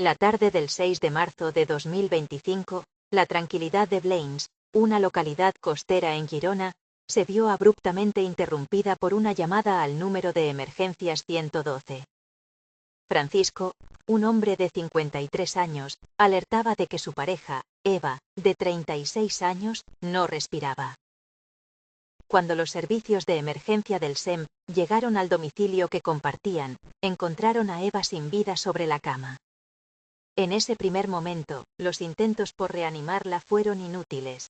La tarde del 6 de marzo de 2025, la tranquilidad de Blanes, una localidad costera en Girona, se vio abruptamente interrumpida por una llamada al número de emergencias 112. Francisco, un hombre de 53 años, alertaba de que su pareja, Eva, de 36 años, no respiraba. Cuando los servicios de emergencia del SEM llegaron al domicilio que compartían, encontraron a Eva sin vida sobre la cama. En ese primer momento, los intentos por reanimarla fueron inútiles.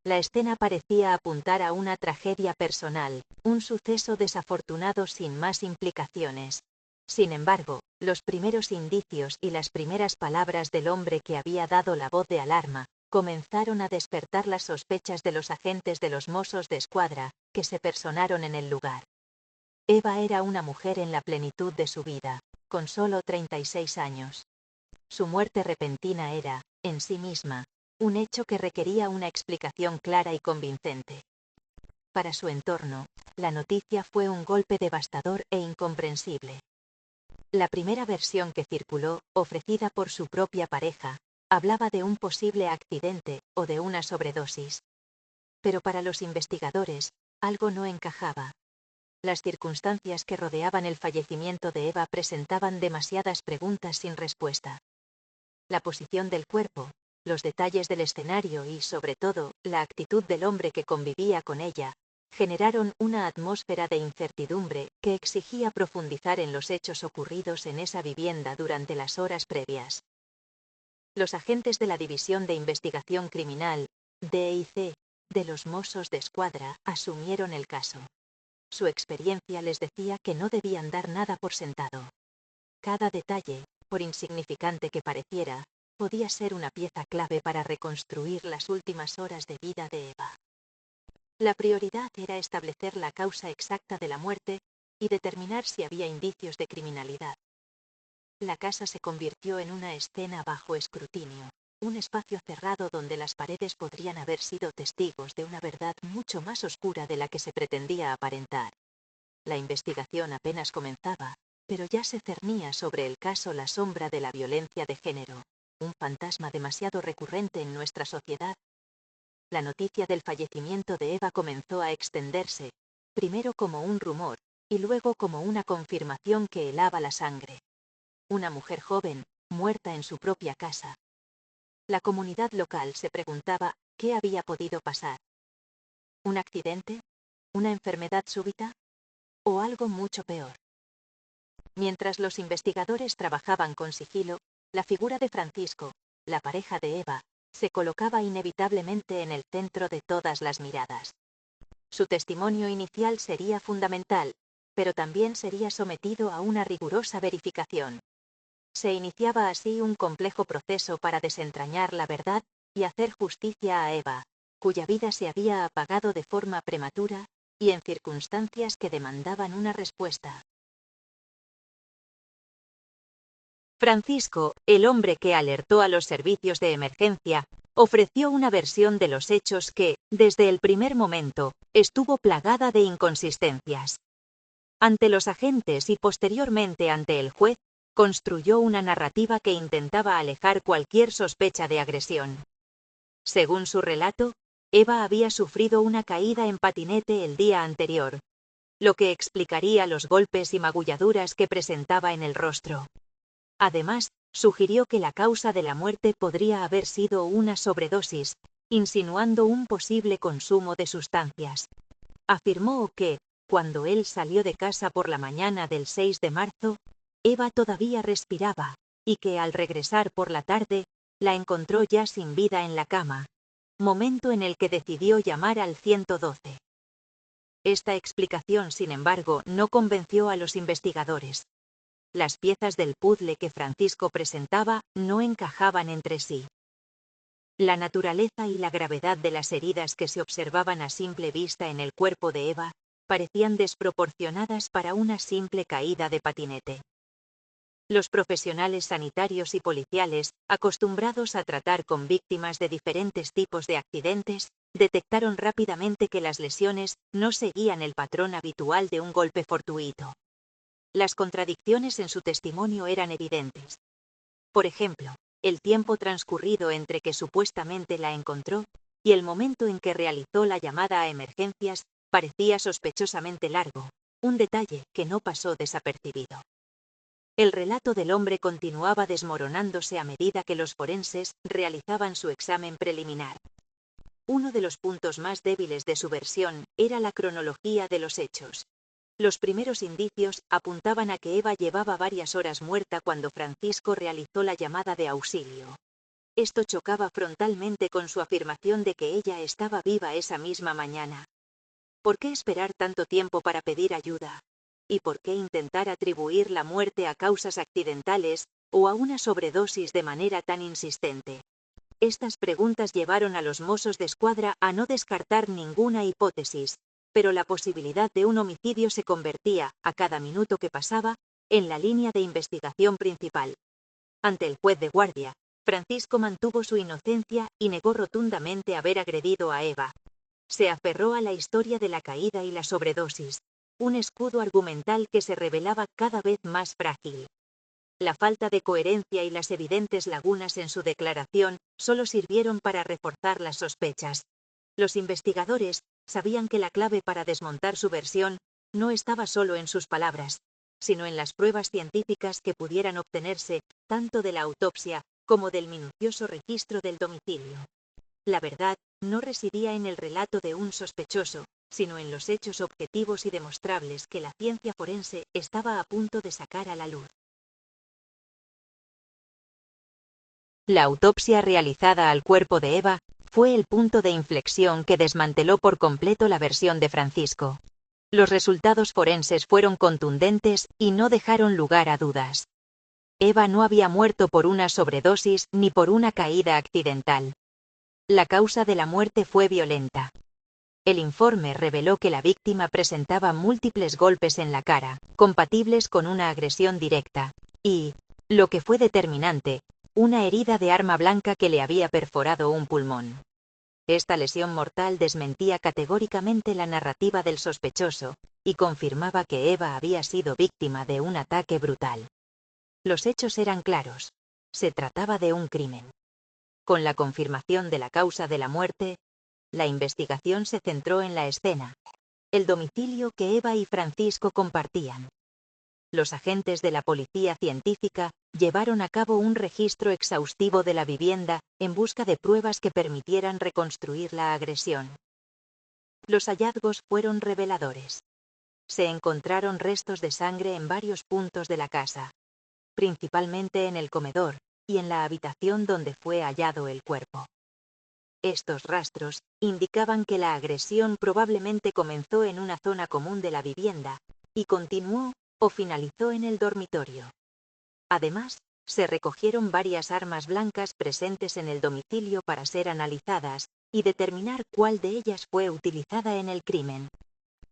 La escena parecía apuntar a una tragedia personal, un suceso desafortunado sin más implicaciones. Sin embargo, los primeros indicios y las primeras palabras del hombre que había dado la voz de alarma comenzaron a despertar las sospechas de los agentes de los Mossos d'Esquadra, que se personaron en el lugar. Eva era una mujer en la plenitud de su vida, con solo 36 años. Su muerte repentina era, en sí misma, un hecho que requería una explicación clara y convincente. Para su entorno, la noticia fue un golpe devastador e incomprensible. La primera versión que circuló, ofrecida por su propia pareja, hablaba de un posible accidente o de una sobredosis. Pero para los investigadores, algo no encajaba. Las circunstancias que rodeaban el fallecimiento de Eva presentaban demasiadas preguntas sin respuesta. La posición del cuerpo, los detalles del escenario y, sobre todo, la actitud del hombre que convivía con ella, generaron una atmósfera de incertidumbre que exigía profundizar en los hechos ocurridos en esa vivienda durante las horas previas. Los agentes de la División de Investigación Criminal, DIC, de los Mossos d'Esquadra, asumieron el caso. Su experiencia les decía que no debían dar nada por sentado. Cada detalle, por insignificante que pareciera, podía ser una pieza clave para reconstruir las últimas horas de vida de Eva. La prioridad era establecer la causa exacta de la muerte y determinar si había indicios de criminalidad. La casa se convirtió en una escena bajo escrutinio, un espacio cerrado donde las paredes podrían haber sido testigos de una verdad mucho más oscura de la que se pretendía aparentar. La investigación apenas comenzaba, pero ya se cernía sobre el caso la sombra de la violencia de género, un fantasma demasiado recurrente en nuestra sociedad. La noticia del fallecimiento de Eva comenzó a extenderse, primero como un rumor, y luego como una confirmación que helaba la sangre. Una mujer joven, muerta en su propia casa. La comunidad local se preguntaba qué había podido pasar. ¿Un accidente? ¿Una enfermedad súbita? ¿O algo mucho peor? Mientras los investigadores trabajaban con sigilo, la figura de Francisco, la pareja de Eva, se colocaba inevitablemente en el centro de todas las miradas. Su testimonio inicial sería fundamental, pero también sería sometido a una rigurosa verificación. Se iniciaba así un complejo proceso para desentrañar la verdad y hacer justicia a Eva, cuya vida se había apagado de forma prematura y en circunstancias que demandaban una respuesta. Francisco, el hombre que alertó a los servicios de emergencia, ofreció una versión de los hechos que, desde el primer momento, estuvo plagada de inconsistencias. Ante los agentes y posteriormente ante el juez, construyó una narrativa que intentaba alejar cualquier sospecha de agresión. Según su relato, Eva había sufrido una caída en patinete el día anterior, lo que explicaría los golpes y magulladuras que presentaba en el rostro. Además, sugirió que la causa de la muerte podría haber sido una sobredosis, insinuando un posible consumo de sustancias. Afirmó que, cuando él salió de casa por la mañana del 6 de marzo, Eva todavía respiraba, y que al regresar por la tarde, la encontró ya sin vida en la cama, momento en el que decidió llamar al 112. Esta explicación, sin embargo, no convenció a los investigadores. Las piezas del puzzle que Francisco presentaba no encajaban entre sí. La naturaleza y la gravedad de las heridas que se observaban a simple vista en el cuerpo de Eva parecían desproporcionadas para una simple caída de patinete. Los profesionales sanitarios y policiales, acostumbrados a tratar con víctimas de diferentes tipos de accidentes, detectaron rápidamente que las lesiones no seguían el patrón habitual de un golpe fortuito. Las contradicciones en su testimonio eran evidentes. Por ejemplo, el tiempo transcurrido entre que supuestamente la encontró y el momento en que realizó la llamada a emergencias parecía sospechosamente largo, un detalle que no pasó desapercibido. El relato del hombre continuaba desmoronándose a medida que los forenses realizaban su examen preliminar. Uno de los puntos más débiles de su versión era la cronología de los hechos. Los primeros indicios apuntaban a que Eva llevaba varias horas muerta cuando Francisco realizó la llamada de auxilio. Esto chocaba frontalmente con su afirmación de que ella estaba viva esa misma mañana. ¿Por qué esperar tanto tiempo para pedir ayuda? ¿Y por qué intentar atribuir la muerte a causas accidentales o a una sobredosis de manera tan insistente? Estas preguntas llevaron a los Mossos d'Esquadra a no descartar ninguna hipótesis, pero la posibilidad de un homicidio se convertía, a cada minuto que pasaba, en la línea de investigación principal. Ante el juez de guardia, Francisco mantuvo su inocencia y negó rotundamente haber agredido a Eva. Se aferró a la historia de la caída y la sobredosis, un escudo argumental que se revelaba cada vez más frágil. La falta de coherencia y las evidentes lagunas en su declaración solo sirvieron para reforzar las sospechas. Los investigadores sabían que la clave para desmontar su versión no estaba solo en sus palabras, sino en las pruebas científicas que pudieran obtenerse tanto de la autopsia como del minucioso registro del domicilio. La verdad no residía en el relato de un sospechoso, sino en los hechos objetivos y demostrables que la ciencia forense estaba a punto de sacar a la luz. La autopsia realizada al cuerpo de Eva fue el punto de inflexión que desmanteló por completo la versión de Francisco. Los resultados forenses fueron contundentes y no dejaron lugar a dudas. Eva no había muerto por una sobredosis ni por una caída accidental. La causa de la muerte fue violenta. El informe reveló que la víctima presentaba múltiples golpes en la cara, compatibles con una agresión directa, y, lo que fue determinante, una herida de arma blanca que le había perforado un pulmón. Esta lesión mortal desmentía categóricamente la narrativa del sospechoso, y confirmaba que Eva había sido víctima de un ataque brutal. Los hechos eran claros. Se trataba de un crimen. Con la confirmación de la causa de la muerte, la investigación se centró en la escena, el domicilio que Eva y Francisco compartían. Los agentes de la policía científica llevaron a cabo un registro exhaustivo de la vivienda en busca de pruebas que permitieran reconstruir la agresión. Los hallazgos fueron reveladores. Se encontraron restos de sangre en varios puntos de la casa, principalmente en el comedor y en la habitación donde fue hallado el cuerpo. Estos rastros indicaban que la agresión probablemente comenzó en una zona común de la vivienda y continuó o finalizó en el dormitorio. Además, se recogieron varias armas blancas presentes en el domicilio para ser analizadas y determinar cuál de ellas fue utilizada en el crimen.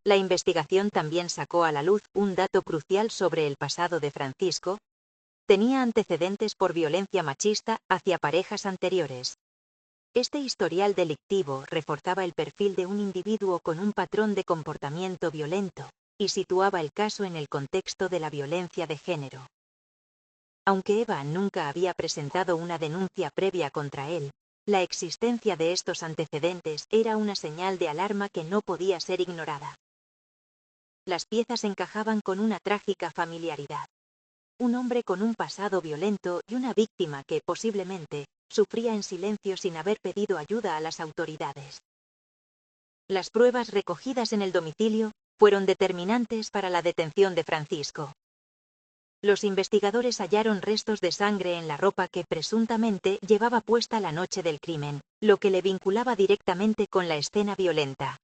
La investigación también sacó a la luz un dato crucial sobre el pasado de Francisco. Tenía antecedentes por violencia machista hacia parejas anteriores. Este historial delictivo reforzaba el perfil de un individuo con un patrón de comportamiento violento y situaba el caso en el contexto de la violencia de género. Aunque Eva nunca había presentado una denuncia previa contra él, la existencia de estos antecedentes era una señal de alarma que no podía ser ignorada. Las piezas encajaban con una trágica familiaridad. Un hombre con un pasado violento y una víctima que, posiblemente, sufría en silencio sin haber pedido ayuda a las autoridades. Las pruebas recogidas en el domicilio fueron determinantes para la detención de Francisco. Los investigadores hallaron restos de sangre en la ropa que presuntamente llevaba puesta la noche del crimen, lo que le vinculaba directamente con la escena violenta.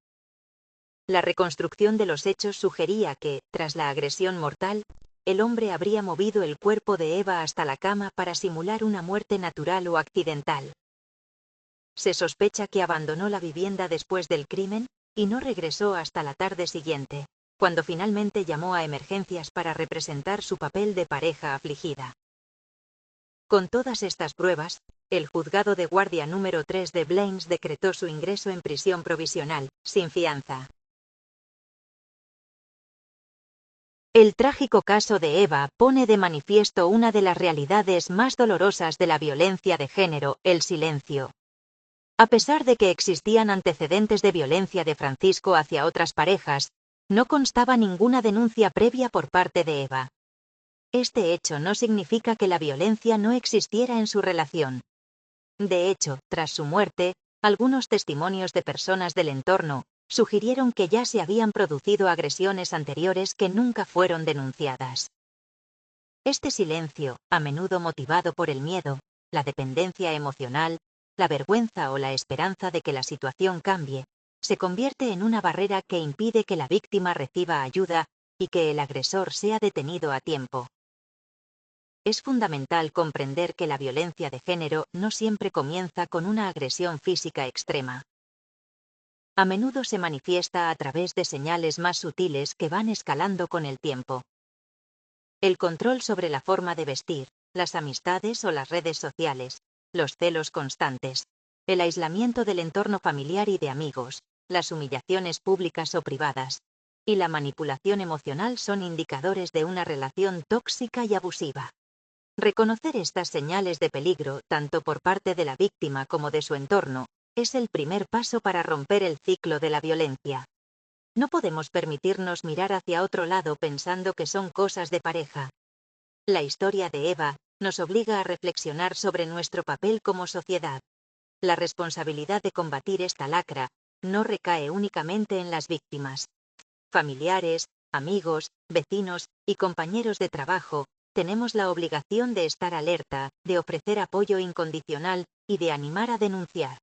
La reconstrucción de los hechos sugería que, tras la agresión mortal, el hombre habría movido el cuerpo de Eva hasta la cama para simular una muerte natural o accidental. Se sospecha que abandonó la vivienda después del crimen y no regresó hasta la tarde siguiente, cuando finalmente llamó a emergencias para representar su papel de pareja afligida. Con todas estas pruebas, el juzgado de guardia número 3 de Blaines decretó su ingreso en prisión provisional, sin fianza. El trágico caso de Eva pone de manifiesto una de las realidades más dolorosas de la violencia de género, el silencio. A pesar de que existían antecedentes de violencia de Francisco hacia otras parejas, no constaba ninguna denuncia previa por parte de Eva. Este hecho no significa que la violencia no existiera en su relación. De hecho, tras su muerte, algunos testimonios de personas del entorno sugirieron que ya se habían producido agresiones anteriores que nunca fueron denunciadas. Este silencio, a menudo motivado por el miedo, la dependencia emocional, la vergüenza o la esperanza de que la situación cambie, se convierte en una barrera que impide que la víctima reciba ayuda y que el agresor sea detenido a tiempo. Es fundamental comprender que la violencia de género no siempre comienza con una agresión física extrema. A menudo se manifiesta a través de señales más sutiles que van escalando con el tiempo. El control sobre la forma de vestir, las amistades o las redes sociales, los celos constantes, el aislamiento del entorno familiar y de amigos, las humillaciones públicas o privadas, y la manipulación emocional son indicadores de una relación tóxica y abusiva. Reconocer estas señales de peligro, tanto por parte de la víctima como de su entorno, es el primer paso para romper el ciclo de la violencia. No podemos permitirnos mirar hacia otro lado pensando que son cosas de pareja. La historia de Eva nos obliga a reflexionar sobre nuestro papel como sociedad. La responsabilidad de combatir esta lacra no recae únicamente en las víctimas. Familiares, amigos, vecinos y compañeros de trabajo, tenemos la obligación de estar alerta, de ofrecer apoyo incondicional y de animar a denunciar.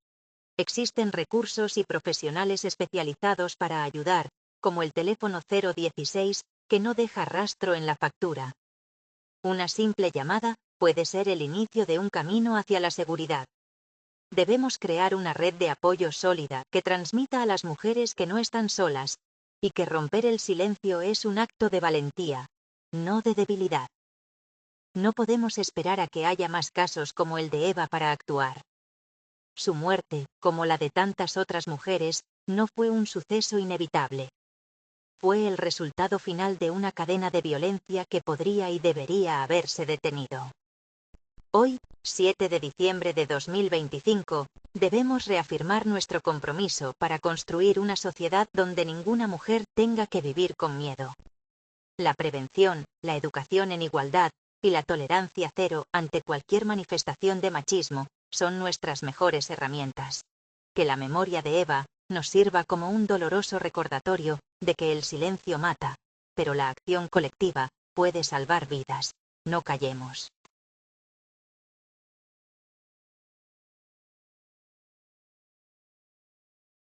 Existen recursos y profesionales especializados para ayudar, como el teléfono 016, que no deja rastro en la factura. Una simple llamada puede ser el inicio de un camino hacia la seguridad. Debemos crear una red de apoyo sólida que transmita a las mujeres que no están solas, y que romper el silencio es un acto de valentía, no de debilidad. No podemos esperar a que haya más casos como el de Eva para actuar. Su muerte, como la de tantas otras mujeres, no fue un suceso inevitable. Fue el resultado final de una cadena de violencia que podría y debería haberse detenido. Hoy, 7 de diciembre de 2025, debemos reafirmar nuestro compromiso para construir una sociedad donde ninguna mujer tenga que vivir con miedo. La prevención, la educación en igualdad y la tolerancia cero ante cualquier manifestación de machismo son nuestras mejores herramientas. Que la memoria de Eva nos sirva como un doloroso recordatorio de que el silencio mata, pero la acción colectiva puede salvar vidas. No callemos.